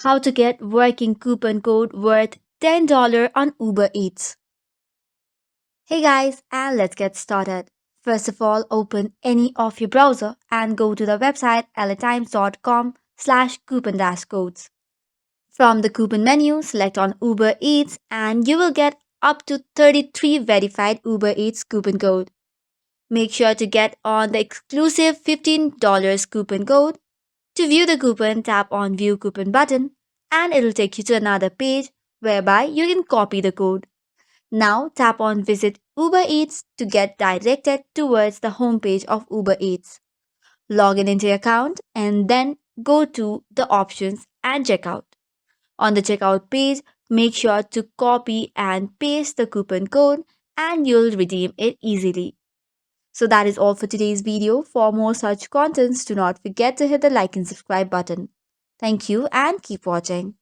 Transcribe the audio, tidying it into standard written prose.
How to get working coupon code worth $10 on Uber Eats. Hey guys, and let's get started. First of all, open any of your browser and go to the website latimes.com/coupon-codes. From the coupon menu, select on Uber Eats and you will get up to 33 verified Uber Eats coupon code. Make sure to get on the exclusive $15 coupon code. To view the coupon, tap on View Coupon button and it'll take you to another page whereby you can copy the code. Now tap on Visit Uber Eats to get directed towards the homepage of Uber Eats. Log in into your account and then go to the options and checkout. On the checkout page, make sure to copy and paste the coupon code and you'll redeem it easily. So that is all for today's video. For more such contents, do not forget to hit the like and subscribe button. Thank you and keep watching.